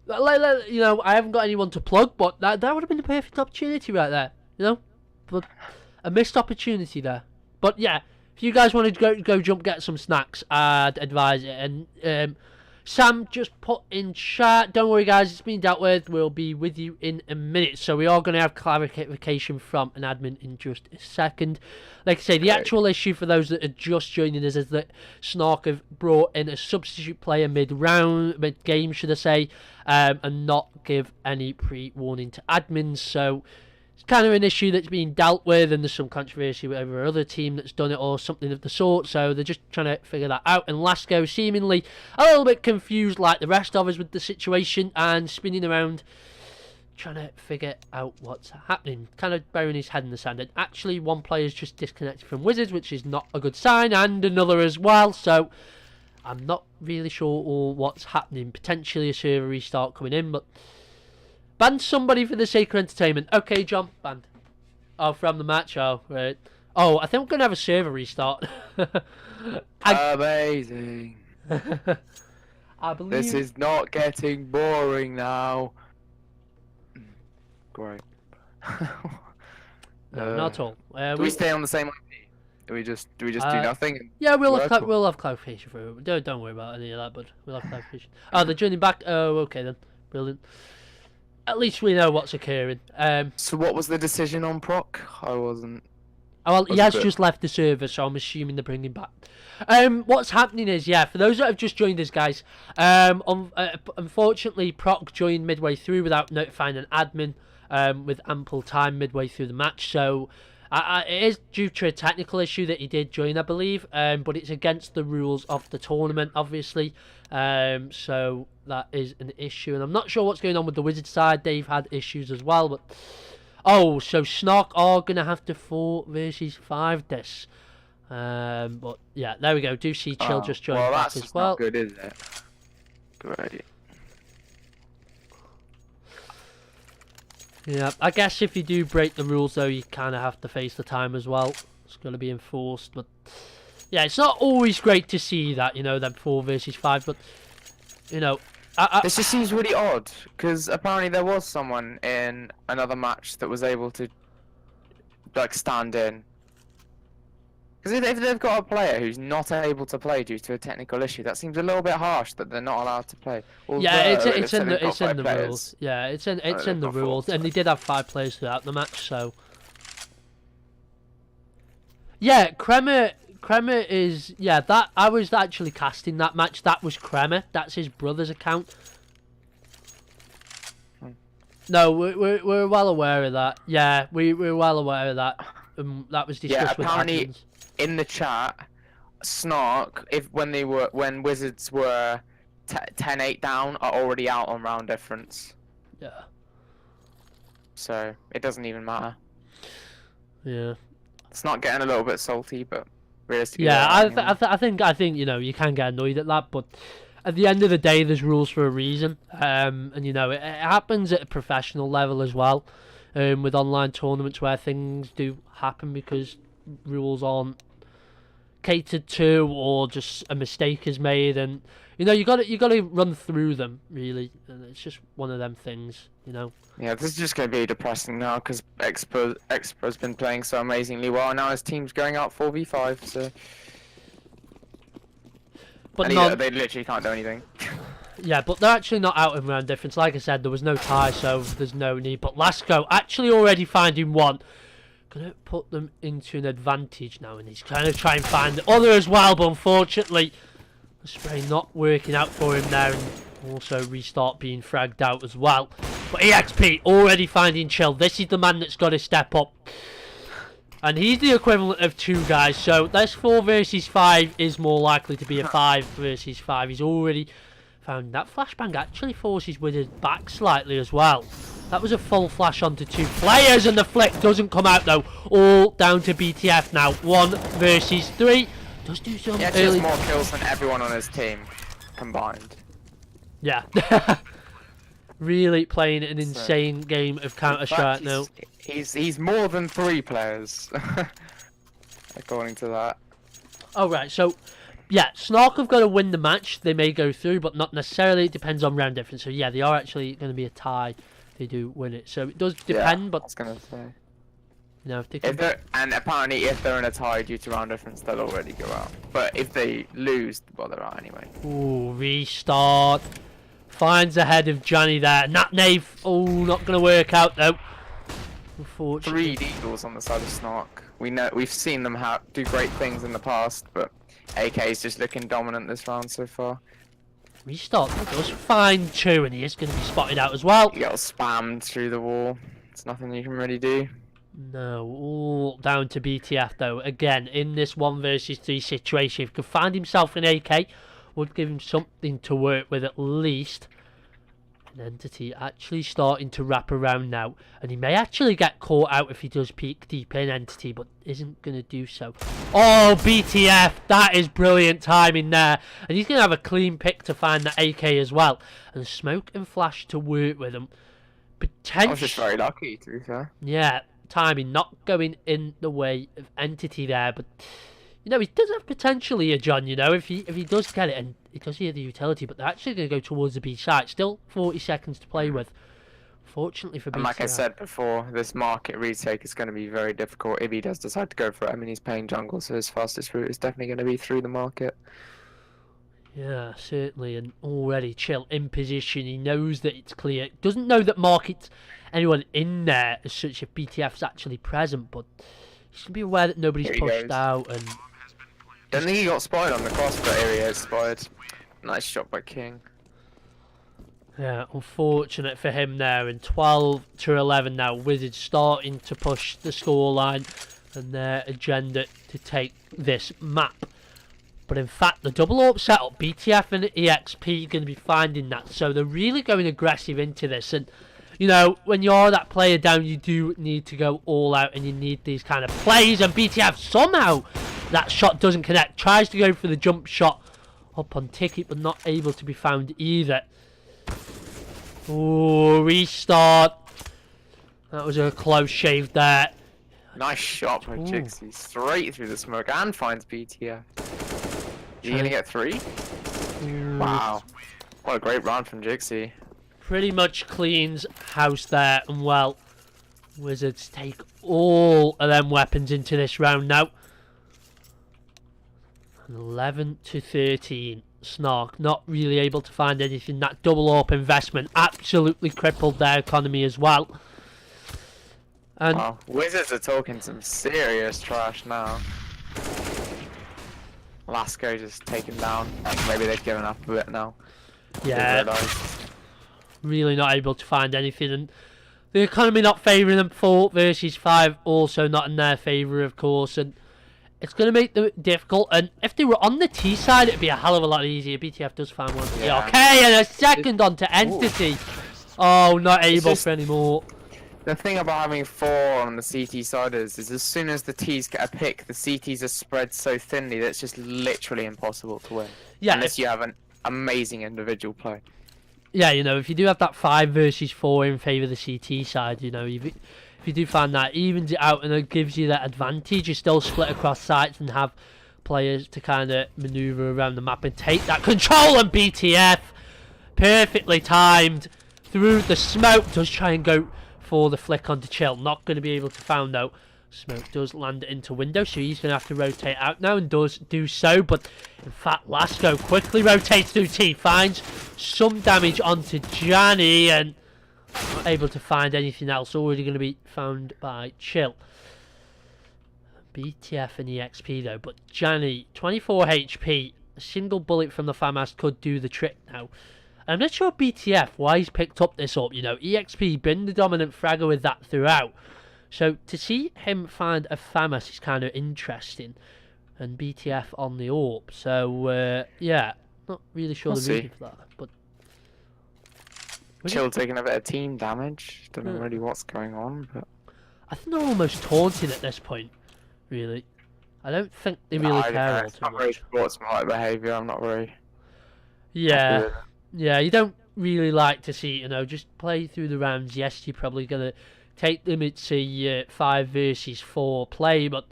I haven't got anyone to plug, but that would have been the perfect opportunity right there. But a missed opportunity there. But yeah, if you guys want to go jump get some snacks, I'd advise it. And Sam just put in chat, don't worry guys, it's been dealt with, we'll be with you in a minute. So we are going to have clarification from an admin in just a second. Like I say, the actual issue for those that are just joining us is that Snark have brought in a substitute player mid-game should I say, and not give any pre-warning to admins. So it's kind of an issue that's being dealt with, and there's some controversy over another team that's done it or something of the sort, so they're just trying to figure that out. And Lasco seemingly a little bit confused like the rest of us with the situation and spinning around trying to figure out what's happening, kind of burying his head in the sand. And actually one player's just disconnected from Wizards, which is not a good sign, and another as well, so I'm not really sure what's happening. Potentially a server restart coming in, but ban somebody for the sake of entertainment. Okay, John, banned. Oh, from the match. Oh, right. Oh, I think we're going to have a server restart. Amazing. I believe... This is not getting boring now. Great. No, not at all. Do we stay on the same IP? Do we just do nothing? Yeah, we'll have clarification for it. Don't worry about any of that, but we'll have clarification. Oh, they're joining back. Oh, okay then. Brilliant. At least we know what's occurring. So what was the decision on Proc? I wasn't... Oh, well, he has just left the server, so I'm assuming they're bringing him back. What's happening is, yeah, for those that have just joined us, guys, unfortunately, Proc joined midway through without notifying an admin with ample time midway through the match, so it is due to a technical issue that he did join, I believe, but it's against the rules of the tournament, obviously, so that is an issue, and I'm not sure what's going on with the Wizards side. They've had issues as well, but... Oh, so Snark are going to have to 4 versus 5 this. But yeah, there we go. Do see Chill just joined back as well. Not good, is it? Great. Yeah, I guess if you do break the rules, though, you kind of have to face the time as well. It's going to be enforced, but yeah, it's not always great to see that, you know, them 4 versus 5, but, you know... This just seems really odd, because apparently there was someone in another match that was able to, like, stand in. Because if they've got a player who's not able to play due to a technical issue, that seems a little bit harsh that they're not allowed to play. Although, yeah, it's in the rules. Yeah, it's in the rules, and they did have 5 players throughout the match, so... Yeah, Kremer is... Yeah, that I was actually casting that match. That was Kremer. That's his brother's account. No, we're well aware of that. Yeah, we're well aware of that. That was discussed with apparently admins. In the chat, Snark, when Wizards were 10-8 down, are already out on round difference. Yeah. So it doesn't even matter. Yeah. It's not getting a little bit salty, but realistically. Yeah, I think you know, you can get annoyed at that, but at the end of the day, there's rules for a reason, and you know it happens at a professional level as well, with online tournaments where things do happen because rules aren't catered to, or just a mistake is made, and you know you got to run through them really, and it's just one of them things, you know. Yeah, this is just going to be depressing now because Expo's been playing so amazingly well. Now his team's going out 4v5, so. But they literally can't do anything. Yeah, but they're actually not out in round difference. Like I said, there was no tie, so there's no need. But Lasco actually already finding one. Gonna put them into an advantage now, and he's kind of trying to find the other as well. But unfortunately, the spray not working out for him there, and also restart being fragged out as well. But EXP already finding Chill. This is the man that's got to step up. And he's the equivalent of 2 guys. So this 4 versus 5 is more likely to be a 5 versus 5. He's already found that flashbang actually forces Wizards back slightly as well. That was a full flash onto 2 players, and the flick doesn't come out though. All down to BTF now. 1 versus 3. Does do some early... more kills than everyone on his team combined. Yeah. Really playing an insane game of Counter-Strike now. He's more than 3 players, according to that. Oh, right, so, yeah, Snark have got to win the match. They may go through, but not necessarily. It depends on round difference. So, yeah, they are actually going to be a tie. They do win it. So, it does depend, but... I was going to say. You know, if they can... If they're, and apparently if they're in a tie due to round difference, they'll already go out. But if they lose, well, they're out anyway. Ooh, restart. Finds ahead of Johnny there. Nat Nave. Oh, not going to work out though. Unfortunately. 3 Eagles on the side of Snark. We've seen them do great things in the past, but AK is just looking dominant this round so far. Restart does find 2, and he is going to be spotted out as well. You got spammed through the wall. It's nothing you can really do. No, all down to BTF though. Again, in this 1 versus 3 situation, if he could find himself an AK, would give him something to work with at least. An Entity actually starting to wrap around now, and he may actually get caught out if he does peek deep in Entity, but isn't going to do so. Oh, BTF, that is brilliant timing there, and he's going to have a clean pick to find the AK as well, and smoke and flash to work with him. I was just very lucky, to be fair. Yeah, timing not going in the way of Entity there, but you know, he does have potentially a John, you know, if he does get it, and he does hear the utility, but they're actually going to go towards the B site. Still 40 seconds to play with. Fortunately for BTF. And like I said before, this market retake is going to be very difficult if he does decide to go for it. I mean, he's playing jungle, so his fastest route is definitely going to be through the market. Yeah, certainly, and already Chill in position. He knows that it's clear. Doesn't know that market's anyone in there as such if BTF's actually present, but he should be aware that nobody's pushed out. And don't think he got spotted on the cross, but here he is spotted. Nice shot by King. Yeah, unfortunate for him there. And 12 to 11 now. Wizards starting to push the scoreline and their agenda to take this map. But in fact, the double AWP setup, BTF and EXP are going to be finding that. So they're really going aggressive into this. And, you know, when you're that player down, you do need to go all out and you need these kind of plays. And BTF somehow, that shot doesn't connect. Tries to go for the jump shot up on ticket, but not able to be found either. Oh, restart. That was a close shave there. Nice shot by Jixie. Straight through the smoke and finds BTF. Is he going to get 3? Wow. What a great run from Jixie. Pretty much cleans house there. And well, Wizards take all of them weapons into this round now. 11 to 13. Snark not really able to find anything. That double AWP investment absolutely crippled their economy as well. And wow. Wizards are talking some serious trash now. Lasco just taken down. Maybe they've given up a bit now. Yeah, really not able to find anything, and the economy not favouring them. 4 versus 5 also not in their favour, of course, and it's going to make them difficult. And if they were on the T side, it'd be a hell of a lot easier. BTF does find one. Yeah. Okay, and a second onto Entity. Ooh. Oh, not able for any more. The thing about having 4 on the CT side is as soon as the T's get a pick, the CTs are spread so thinly that it's just literally impossible to win. Yeah, unless you have an amazing individual play. Yeah, you know, if you do have that 5 versus 4 in favour of the CT side, you know, if you do find that, evens it out and it gives you that advantage. You still split across sites and have players to kind of manoeuvre around the map and take that control. And BTF, perfectly timed through the smoke, does try and go for the flick onto Chill. Not going to be able to find though. Smoke does land it into window, so he's going to have to rotate out now and does do so. But in fact, Lasco quickly rotates through T, finds some damage onto Johnny and not able to find anything else. Already going to be found by Chill. BTF and EXP though, but Johnny, 24 HP, a single bullet from the FAMAS could do the trick now. I'm not sure BTF why he's picked up this up, you know, EXP been the dominant fragger with that throughout. So to see him find a FAMAS is kind of interesting. And BTF on the AWP. So, yeah, not really sure the reason for that. But Chill taking a bit of team damage. Don't know really what's going on, but I think they're almost taunting at this point, really. I don't think they really care all too much. Not very sportsmanlike behaviour, I'm not very... Yeah, yeah, you don't really like to see, you know, just play through the rounds. Yes, you're probably going to take them, it's a 5 versus 4 play, but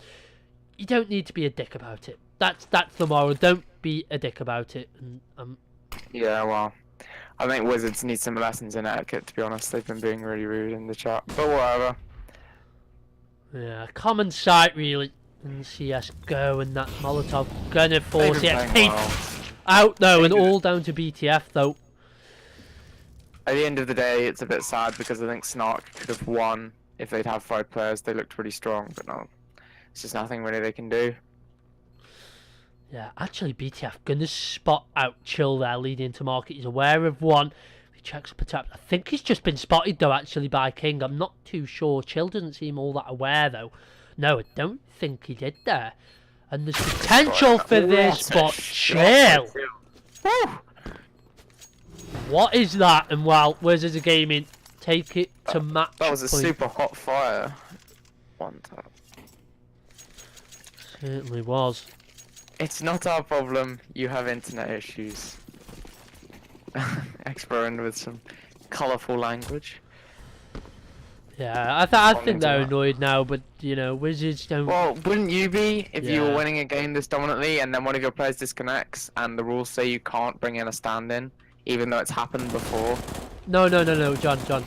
you don't need to be a dick about it. That's the moral. Don't be a dick about it. And yeah, well, I think Wizards need some lessons in etiquette, to be honest. They've been being really rude in the chat, but whatever. Yeah, common sight really in CSGO, and that Molotov gonna force They've the been XP playing well. out though, They and did it. all down to BTF though. At the end of the day, it's a bit sad because I think Snark could have won if they'd have 5 players. They looked really strong, but no, it's just nothing really they can do. Yeah, actually BTF gonna spot out Chill there leading into market. He's aware of one. He checks up a tap. I think he's just been spotted though actually by King. I'm not too sure. Chill doesn't seem all that aware though. No, I don't think he did there. And there's potential for this, but Chill. What is that? And while Wizards of Gaming take it to match That was a point. super hot fire. One tap. Certainly was. It's not our problem. You have internet issues. Exploring with some colourful language. Yeah, I think they're annoyed now, but you know, Wizards don't. Well, wouldn't you be if you were Yeah. winning a game this dominantly and then one of your players disconnects and the rules say you can't bring in a stand-in, even though it's happened before? No, John.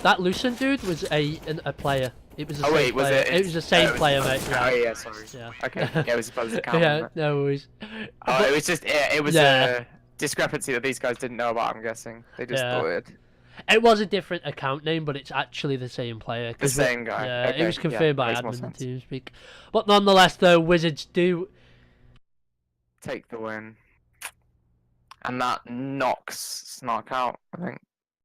That Lucent dude was a player. It was the Oh same wait, was player. it? It was the same player, mate. Oh Yeah. yeah, sorry. Yeah. Okay, yeah, it was supposed to count. Yeah, wasn't it? no worries. Oh, it was just it was Yeah. a discrepancy that these guys didn't know about. I'm guessing they just Yeah. thought it. It was a different account name, but it's actually the same player. The same guy. Yeah, Okay, it was yeah, confirmed by makes more admin sense. to speak. But nonetheless, though, Wizards do. Take the win, and that knocks Snark out. I think.